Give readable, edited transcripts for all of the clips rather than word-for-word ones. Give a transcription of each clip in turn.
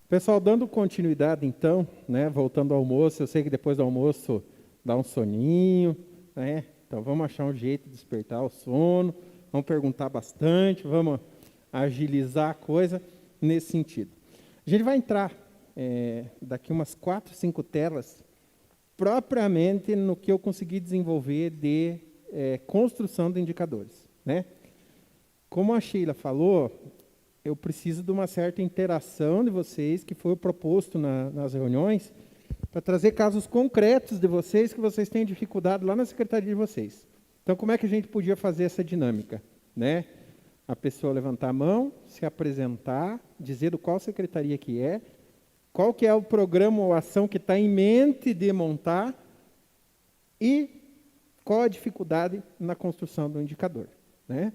Pessoal, dando continuidade, então, né, voltando ao almoço, eu sei que depois do almoço dá um soninho, né? Então, vamos achar um jeito de despertar o sono, vamos perguntar bastante, vamos agilizar a coisa nesse sentido. A gente vai entrar daqui umas 4, 5 telas, propriamente no que eu consegui desenvolver de construção de indicadores, né? Como a Sheila falou, eu preciso de uma certa interação de vocês, que foi o proposto nas reuniões, para trazer casos concretos de vocês, que vocês têm dificuldade lá na secretaria de vocês. Então, como é que a gente podia fazer essa dinâmica? Né? A pessoa levantar a mão, se apresentar, dizer do qual secretaria que é, qual que é o programa ou ação que está em mente de montar e qual a dificuldade na construção do indicador. Né?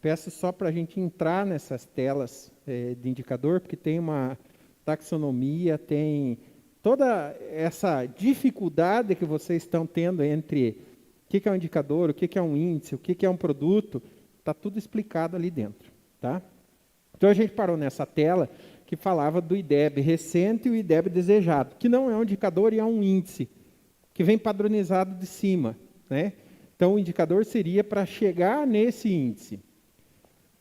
Peço só para a gente entrar nessas telas de indicador, porque tem uma taxonomia, tem toda essa dificuldade que vocês estão tendo entre o que é um indicador, o que é um índice, o que é um produto, está tudo explicado ali dentro. Tá? Então, a gente parou nessa tela que falava do IDEB recente e o IDEB desejado, que não é um indicador e é um índice, que vem padronizado de cima. Né? Então, o indicador seria para chegar nesse índice.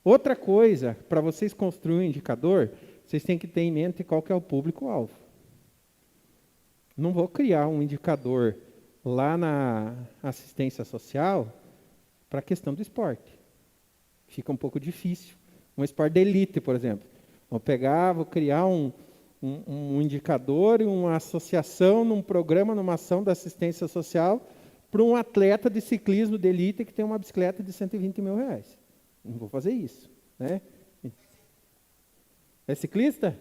Outra coisa, para vocês construírem um indicador, vocês têm que ter em mente qual que é o público-alvo. Não vou criar um indicador lá na assistência social para a questão do esporte. Fica um pouco difícil. Um esporte de elite, por exemplo. Vou criar um indicador e uma associação num programa, numa ação da assistência social para um atleta de ciclismo de elite que tem uma bicicleta de R$120 mil. Não vou fazer isso. Né? É ciclista?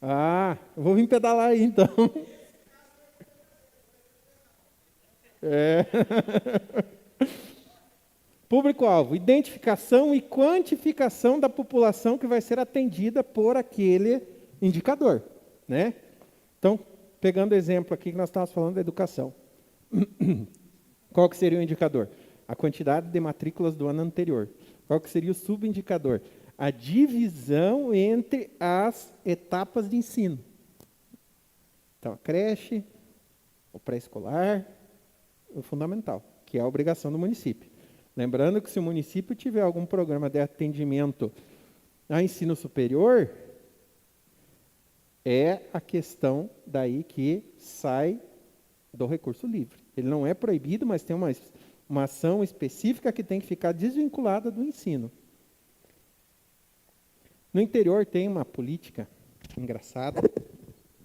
Ah, eu vou vir pedalar aí, então. Público-alvo, identificação e quantificação da população que vai ser atendida por aquele indicador. Né? Então, pegando o exemplo aqui que nós estávamos falando da educação. Qual que seria o indicador? A quantidade de matrículas do ano anterior. Qual que seria o subindicador? A divisão entre as etapas de ensino. Então, a creche, o pré-escolar, o fundamental, que é a obrigação do município. Lembrando que se o município tiver algum programa de atendimento a ensino superior, é a questão daí que sai do recurso livre. Ele não é proibido, mas tem uma ação específica que tem que ficar desvinculada do ensino. No interior tem uma política engraçada,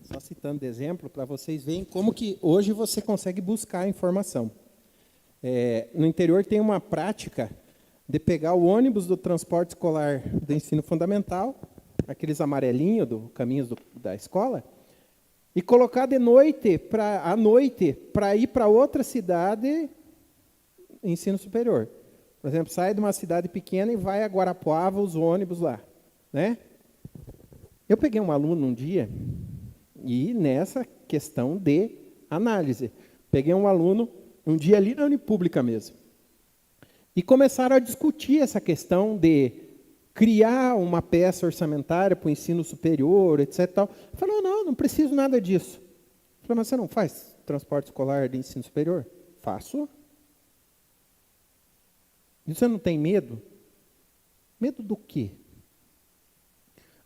só citando de exemplo, para vocês verem como que hoje você consegue buscar a informação. No interior tem uma prática de pegar o ônibus do transporte escolar do ensino fundamental, aqueles amarelinhos do caminhos da escola, e colocar à noite para ir para outra cidade ensino superior. Por exemplo, sai de uma cidade pequena e vai a Guarapuava, os ônibus lá. Né? Eu peguei um aluno um dia, e nessa questão de análise, peguei um aluno um dia ali na Unipública mesmo, e começaram a discutir essa questão de criar uma peça orçamentária para o ensino superior, etc. Tal. Falou, não preciso nada disso. Falei, mas você não faz transporte escolar de ensino superior? Faço. E você não tem medo? Medo do quê?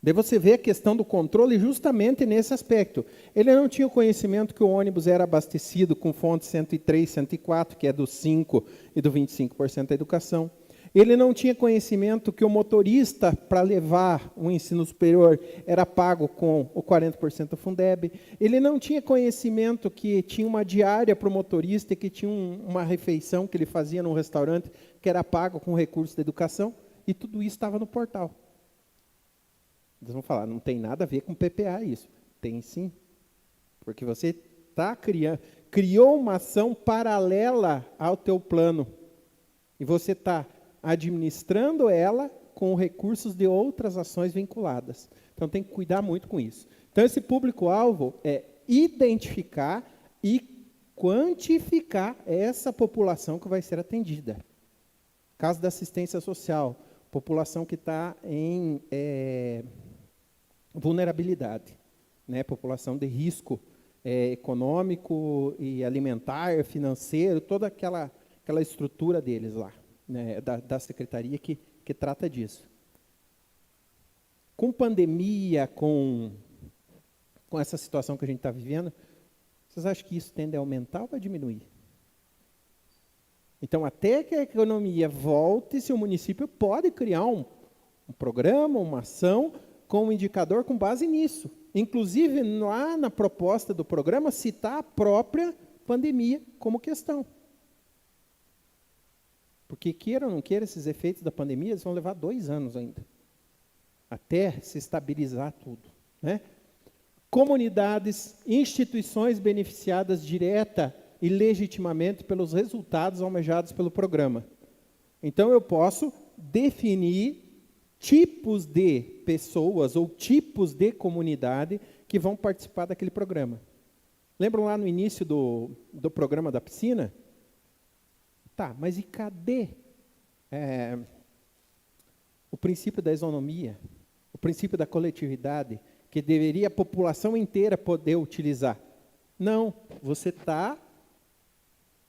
Daí você vê a questão do controle justamente nesse aspecto. Ele não tinha o conhecimento que o ônibus era abastecido com fonte 103, 104, que é do 5% e do 25% da educação. Ele não tinha conhecimento que o motorista, para levar o ensino superior, era pago com o 40% do Fundeb. Ele não tinha conhecimento que tinha uma diária para o motorista e que tinha uma refeição que ele fazia num restaurante que era pago com recursos da educação. E tudo isso estava no portal. Eles vão falar, não tem nada a ver com PPA isso. Tem sim. Porque você criou uma ação paralela ao teu plano. E você está administrando ela com recursos de outras ações vinculadas. Então, tem que cuidar muito com isso. Então, esse público-alvo é identificar e quantificar essa população que vai ser atendida. Caso da assistência social, população que está em vulnerabilidade, né? População de risco econômico e alimentar, financeiro, toda aquela estrutura deles lá, né? Da secretaria que trata disso. Com pandemia, com essa situação que a gente está vivendo, vocês acham que isso tende a aumentar ou a diminuir? Então, até que a economia volte, se o município pode criar um programa, uma ação, com um indicador com base nisso. Inclusive, lá na proposta do programa, citar a própria pandemia como questão. Porque, queira ou não queira, esses efeitos da pandemia, eles vão levar 2 anos ainda, até se estabilizar tudo, né? Comunidades, instituições beneficiadas direta e legitimamente pelos resultados almejados pelo programa. Então, eu posso definir tipos de pessoas ou tipos de comunidade que vão participar daquele programa. Lembram lá no início do programa da piscina? Tá, mas e cadê o princípio da isonomia, o princípio da coletividade, que deveria a população inteira poder utilizar? Não, você está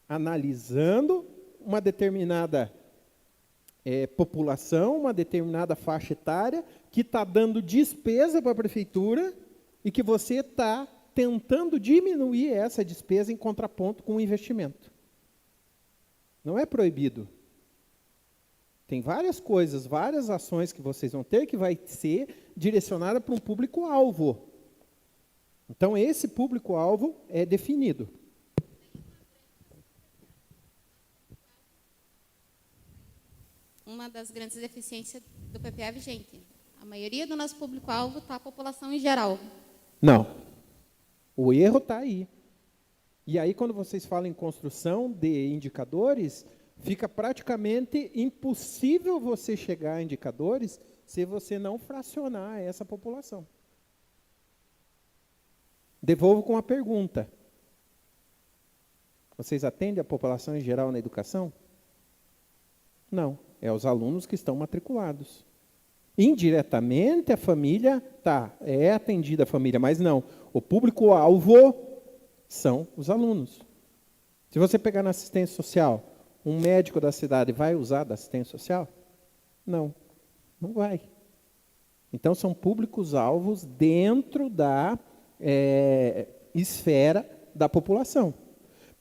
analisando uma determinada população, uma determinada faixa etária, que está dando despesa para a prefeitura e que você está tentando diminuir essa despesa em contraponto com o investimento. Não é proibido. Tem várias coisas, várias ações que vocês vão ter que vai ser direcionada para um público-alvo. Então, esse público-alvo é definido. Uma das grandes deficiências do PPA vigente. A maioria do nosso público-alvo está a população em geral. Não. O erro está aí. E aí, quando vocês falam em construção de indicadores, fica praticamente impossível você chegar a indicadores se você não fracionar essa população. Devolvo com uma pergunta. Vocês atendem a população em geral na educação? Não. É os alunos que estão matriculados. Indiretamente, a família é atendida a família, mas não. O público-alvo são os alunos. Se você pegar na assistência social, um médico da cidade vai usar da assistência social? Não, não vai. Então, são públicos-alvos dentro da esfera da população.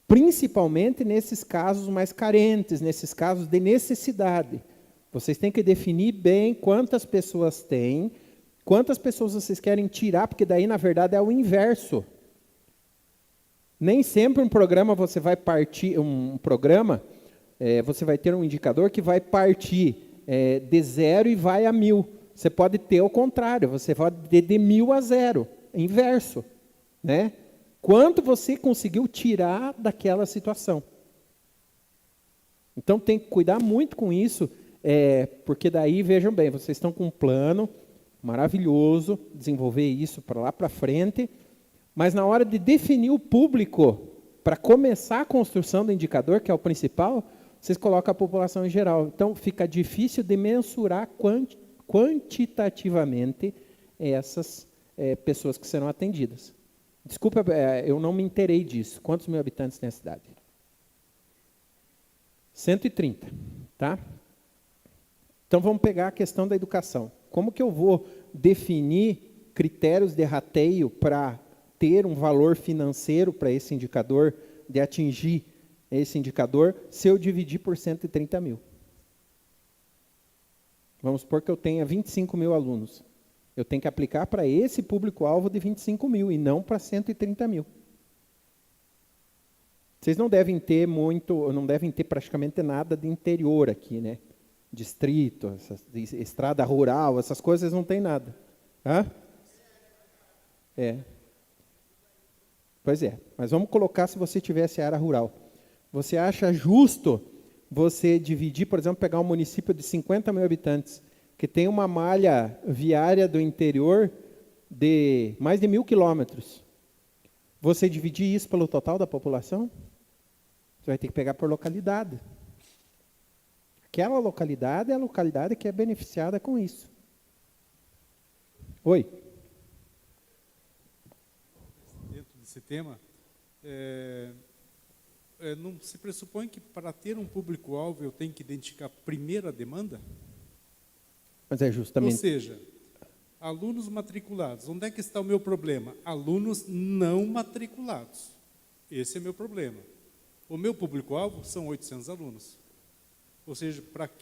Principalmente nesses casos mais carentes, nesses casos de necessidade. Vocês têm que definir bem quantas pessoas têm, quantas pessoas vocês querem tirar, porque daí, na verdade, é o inverso. Nem sempre um programa você vai partir, você vai ter um indicador que vai partir de 0 e vai a 1000. Você pode ter o contrário, você pode ter de 1000 a 0, inverso, né? Quanto você conseguiu tirar daquela situação. Então, tem que cuidar muito com isso, porque daí, vejam bem, vocês estão com um plano maravilhoso, desenvolver isso para lá para frente, mas na hora de definir o público, para começar a construção do indicador, que é o principal, vocês colocam a população em geral. Então, fica difícil de mensurar quantitativamente essas pessoas que serão atendidas. Desculpa, eu não me inteirei disso. Quantos mil habitantes tem a cidade? 130, tá? Então, vamos pegar a questão da educação. Como que eu vou definir critérios de rateio para ter um valor financeiro para esse indicador, de atingir esse indicador, se eu dividir por 130 mil? Vamos supor que eu tenha 25 mil alunos. Eu tenho que aplicar para esse público-alvo de 25 mil e não para 130 mil. Vocês não devem ter praticamente nada de interior aqui, né? Distrito, estrada rural, essas coisas não tem nada. Hã? Pois é, mas vamos colocar se você tivesse área rural. Você acha justo você dividir, por exemplo, pegar um município de 50 mil habitantes, que tem uma malha viária do interior de mais de 1000 quilômetros. Você dividir isso pelo total da população? Você vai ter que pegar por localidade. Aquela localidade é a localidade que é beneficiada com isso. Oi. Dentro desse tema, não se pressupõe que para ter um público-alvo eu tenho que identificar primeiro a demanda? Mas é justamente... Ou seja, alunos matriculados. Onde é que está o meu problema? Alunos não matriculados. Esse é meu problema. O meu público-alvo são 800 alunos. Ou seja, para que